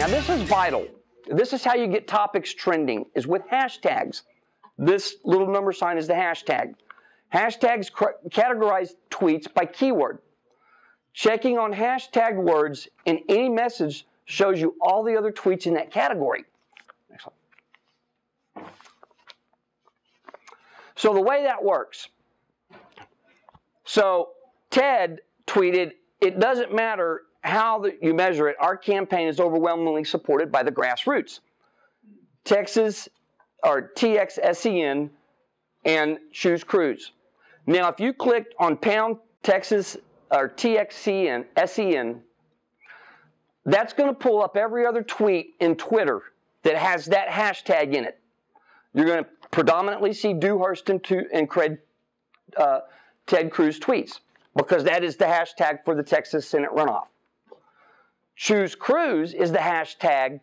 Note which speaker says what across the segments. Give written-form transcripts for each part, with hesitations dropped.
Speaker 1: Now this is vital. This is how you get topics trending, is with hashtags. This little number sign is the hashtag. Hashtags categorize tweets by keyword. Checking on hashtag words in any message shows you all the other tweets in that category. Next one. So the way that works. So Ted tweeted, "It doesn't matter how you measure it, our campaign is overwhelmingly supported by the grassroots." Texas, or TXSEN, and Choose Cruise. Now, if you clicked on pound Texas or TXSEN, that's going to pull up every other tweet in Twitter that has that hashtag in it. You're going to predominantly see Dewhurst and Ted Cruz tweets, because that is the hashtag for the Texas Senate runoff. Choose Cruise is the hashtag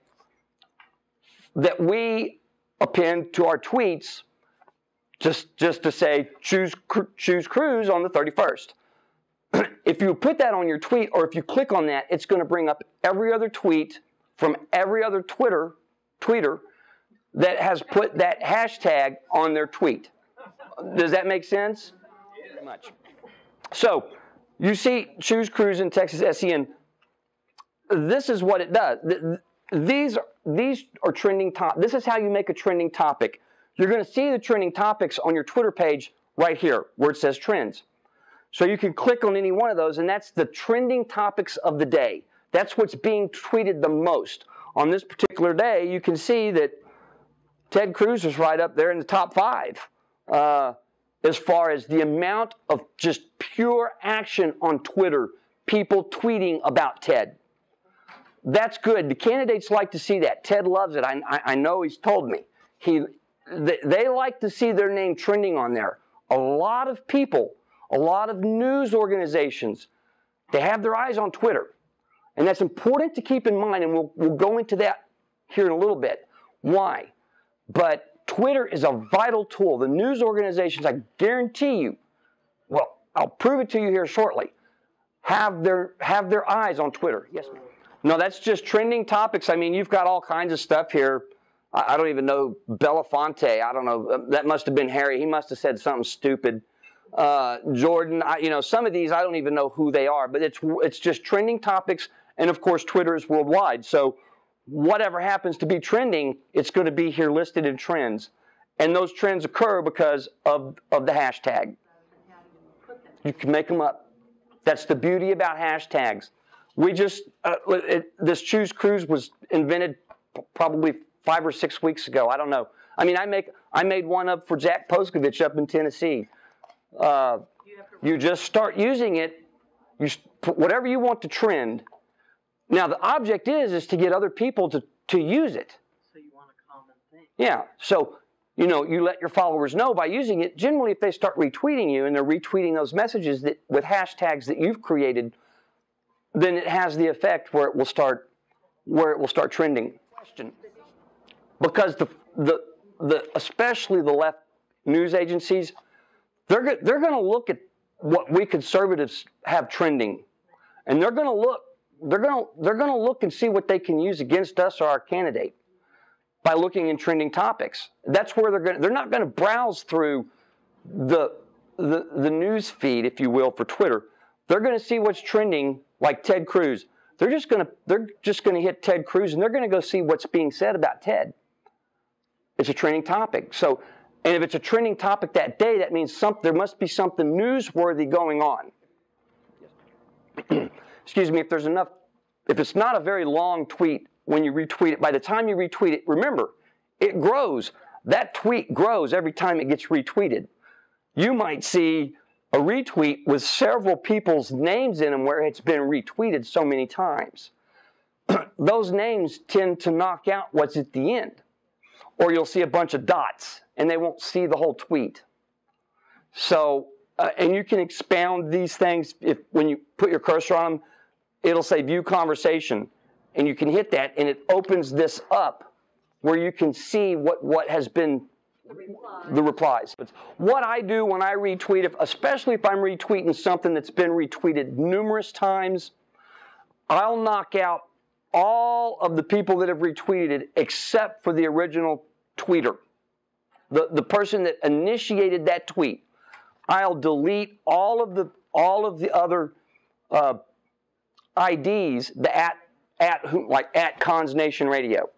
Speaker 1: that we append to our tweets just to say choose Cruise on the 31st. If you put that on your tweet, or if you click on that, it's going to bring up every other tweet from every other tweeter that has put that hashtag on their tweet. Does that make sense? Very much. So you see Choose Cruise in Texas SEN. This is what it does. These are trending topics. This is how you make a trending topic. You're going to see the trending topics on your Twitter page right here where it says trends. So you can click on any one of those, and that's the trending topics of the day. That's what's being tweeted the most. On this particular day, you can see that Ted Cruz is right up there in the top 5 as far as the amount of just pure action on Twitter, people tweeting about Ted. That's good. The candidates like to see that. Ted loves it. I know he's told me. They like to see their name trending on there. A lot of people, a lot of news organizations, they have their eyes on Twitter. And that's important to keep in mind, and we'll go into that here in a little bit. Why? But Twitter is a vital tool. The news organizations, I guarantee you, well, I'll prove it to you here shortly, have their eyes on Twitter. Yes, ma'am. No, that's just trending topics. I mean, you've got all kinds of stuff here. I don't even know Belafonte. I don't know. That must have been Harry. He must have said something stupid. Jordan, some of these I don't even know who they are. But it's just trending topics. And, of course, Twitter is worldwide. So whatever happens to be trending, it's going to be here listed in trends. And those trends occur because of the hashtag. You can make them up. That's the beauty about hashtags. We just, this Choose Cruise was invented probably 5 or 6 weeks ago. I don't know. I mean, I made one up for Jack Poskovich up in Tennessee. You just start using it. You put whatever you want to trend. Now, the object is to get other people to use it.
Speaker 2: So you want a common thing.
Speaker 1: Yeah. So, you let your followers know by using it. Generally, if they start retweeting you and they're retweeting those messages with hashtags that you've created, then it has the effect where it will start trending. Question. Because especially the left news agencies, they're going to look at what we conservatives have trending, and they're going to look and see what they can use against us or our candidate by looking in trending topics. That's where they're not going to browse through the news feed, if you will, for Twitter. They're going to see what's trending, like Ted Cruz. They're just going to hit Ted Cruz, and they're going to go see what's being said about Ted. It's a trending topic. So, and if it's a trending topic that day, that means there must be something newsworthy going on. Excuse me, if it's not a very long tweet when you retweet it, by the time you retweet it, remember, it grows. That tweet grows every time it gets retweeted. You might see a retweet with several people's names in them where it's been retweeted so many times. Those names tend to knock out what's at the end. Or you'll see a bunch of dots, and they won't see the whole tweet. So, and you can expound these things. When you put your cursor on them, it'll say View Conversation. And you can hit that, and it opens this up where you can see what has been the replies. What I do when I retweet, especially if I'm retweeting something that's been retweeted numerous times, I'll knock out all of the people that have retweeted it except for the original tweeter. The person that initiated that tweet. I'll delete all of the other IDs, like Cons Nation Radio.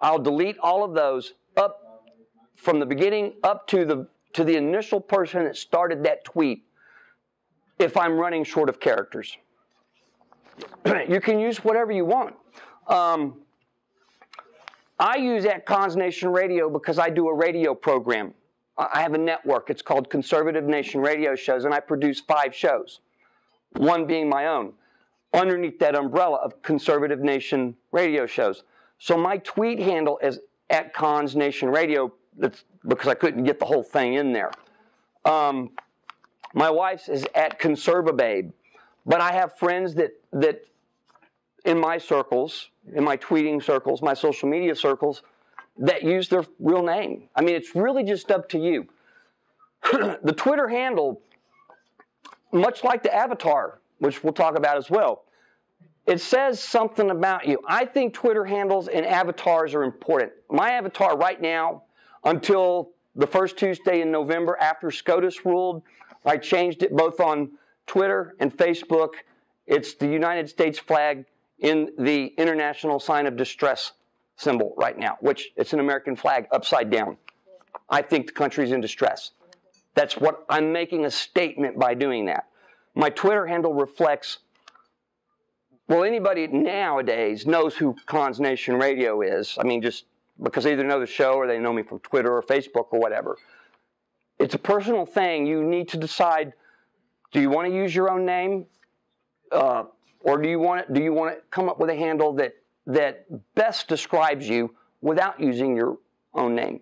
Speaker 1: I'll delete all of those up from the beginning up to the initial person that started that tweet if I'm running short of characters. You can use whatever you want. I use Cons Nation Radio because I do a radio program. I have a network. It's called Conservative Nation Radio Shows, and I produce 5 shows, one being my own, underneath that umbrella of Conservative Nation Radio Shows. So my tweet handle is @Cons Nation Radio. That's because I couldn't get the whole thing in there. My wife's is @ConservaBabe. But I have friends that in my circles, in my tweeting circles, my social media circles, that use their real name. I mean, it's really just up to you. The Twitter handle, much like the avatar, which we'll talk about as well, it says something about you. I think Twitter handles and avatars are important. My avatar right now, until the first Tuesday in November after SCOTUS ruled, I changed it both on Twitter and Facebook. It's the United States flag in the international sign of distress symbol right now, which it's an American flag upside down. I think the country's in distress. That's what I'm making a statement by doing that. My Twitter handle reflects, well, anybody nowadays knows who Cons Nation Radio is. I mean, just because they either know the show or they know me from Twitter or Facebook or whatever. It's a personal thing. You need to decide, do you want to use your own name? Or do you want to come up with a handle that best describes you without using your own name?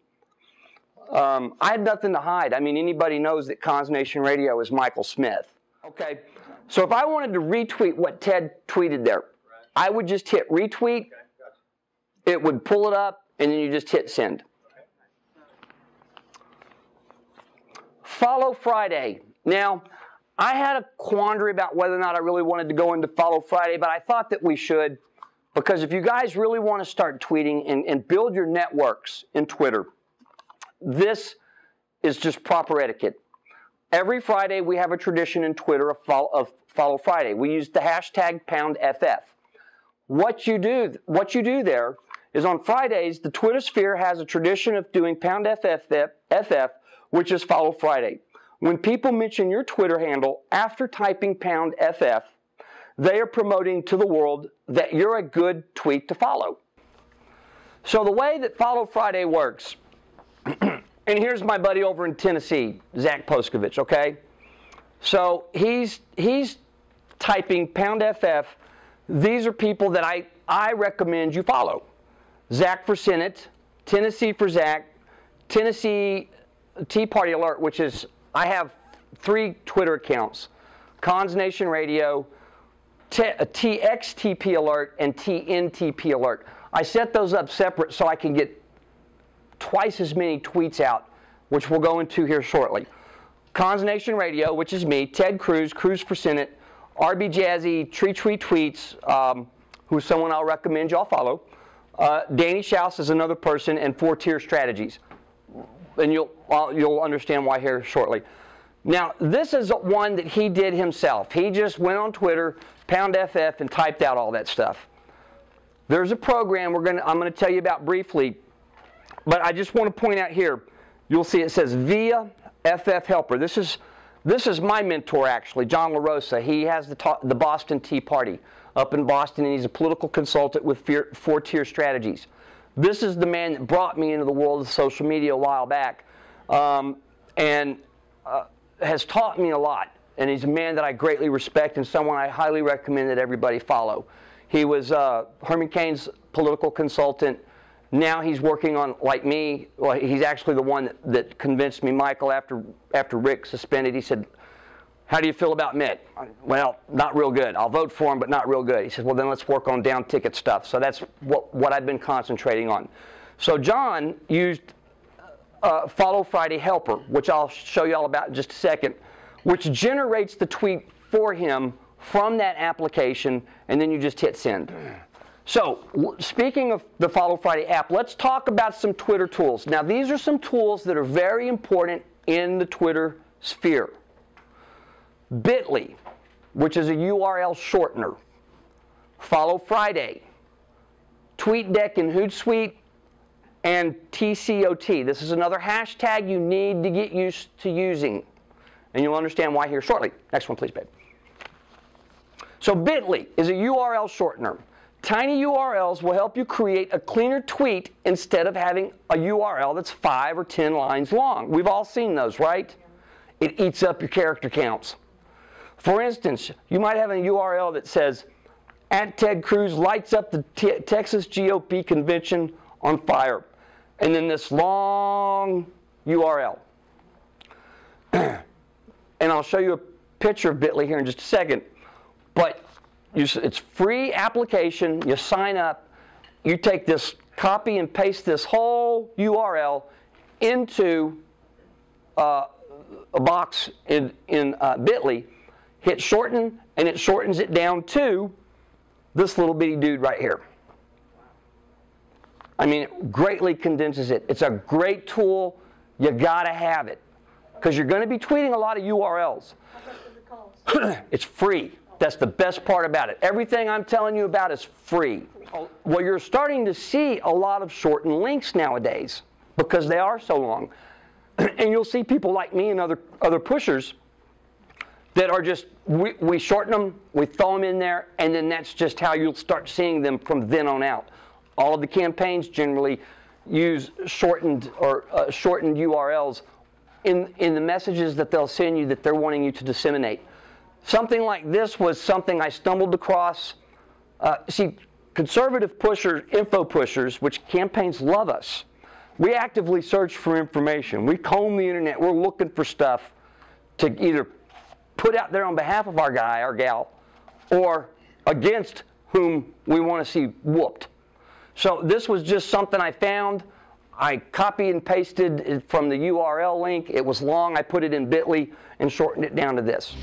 Speaker 1: I had nothing to hide. I mean, anybody knows that Cons Nation Radio is Michael Smith. Okay, so if I wanted to retweet what Ted tweeted there, I would just hit retweet. It would pull it up, and then you just hit send. Follow Friday. Now, I had a quandary about whether or not I really wanted to go into Follow Friday, but I thought that we should, because if you guys really want to start tweeting and build your networks in Twitter, this is just proper etiquette. Every Friday we have a tradition in Twitter of Follow Friday. We use the hashtag #FF. What you do there is on Fridays, the Twitter sphere has a tradition of doing #FF, which is Follow Friday. When people mention your Twitter handle after typing #FF, they are promoting to the world that you're a good tweet to follow. So the way that Follow Friday works, and here's my buddy over in Tennessee, Zach Poskovich, okay? So he's typing #FF. These are people that I recommend you follow. Zach for Senate, Tennessee for Zach, Tennessee Tea Party Alert, which is, I have 3 Twitter accounts, Cons Nation Radio, TXTP Alert, and TNTP Alert. I set those up separate so I can get twice as many tweets out, which we'll go into here shortly. Cons Nation Radio, which is me, Ted Cruz, Cruz for Senate, RB Jazzy, Tree Tweets, who's someone I'll recommend y'all follow. Danny Schaus is another person, and 4-Tier Strategies. And you'll understand why here shortly. Now, this is one that he did himself. He just went on Twitter, #FF, and typed out all that stuff. There's a program I'm going to tell you about briefly, but I just want to point out here, you'll see it says Via FF Helper. This is my mentor, actually, John LaRosa. He has the Boston Tea Party up in Boston, and he's a political consultant with 4-Tier Strategies. This is the man that brought me into the world of social media a while back, and has taught me a lot. And he's a man that I greatly respect and someone I highly recommend that everybody follow. He was Herman Cain's political consultant. Now he's working on, like me, well, he's actually the one that convinced me, Michael, after Rick suspended, he said, "How do you feel about Mitt?" "Well, not real good. I'll vote for him, but not real good." He said, "Well, then let's work on down ticket stuff." So that's what I've been concentrating on. So John used Follow Friday Helper, which I'll show you all about in just a second, which generates the tweet for him from that application, and then you just hit send. So, speaking of the Follow Friday app, let's talk about some Twitter tools. Now, these are some tools that are very important in the Twitter sphere. Bitly, which is a URL shortener. Follow Friday, TweetDeck and Hootsuite, and TCOT. This is another hashtag you need to get used to using. And you'll understand why here shortly. Next one, please, babe. So Bitly is a URL shortener. Tiny URLs will help you create a cleaner tweet instead of having a URL that's 5 or 10 lines long. We've all seen those, right? It eats up your character counts. For instance, you might have a URL that says, @Ted Cruz lights up the Texas GOP convention on fire. And then this long URL. And I'll show you a picture of Bitly here in just a second. But it's free application. You sign up. You take this, copy and paste this whole URL into a box in Bitly. Hit shorten, and it shortens it down to this little bitty dude right here. I mean, it greatly condenses it. It's a great tool. You gotta have it, because you're going to be tweeting a lot of URLs.
Speaker 2: How much does it cost?
Speaker 1: It's free. That's the best part about it. Everything I'm telling you about is free. Well, you're starting to see a lot of shortened links nowadays because they are so long. And you'll see people like me and other pushers that are just, we shorten them, we throw them in there, and then that's just how you'll start seeing them from then on out. All of the campaigns generally use shortened URLs in the messages that they'll send you that they're wanting you to disseminate. Something like this was something I stumbled across. See, conservative pushers, info pushers, which campaigns love us, we actively search for information. We comb the internet. We're looking for stuff to either put out there on behalf of our guy, our gal, or against whom we want to see whooped. So this was just something I found. I copied and pasted it from the URL link. It was long. I put it in Bitly and shortened it down to this.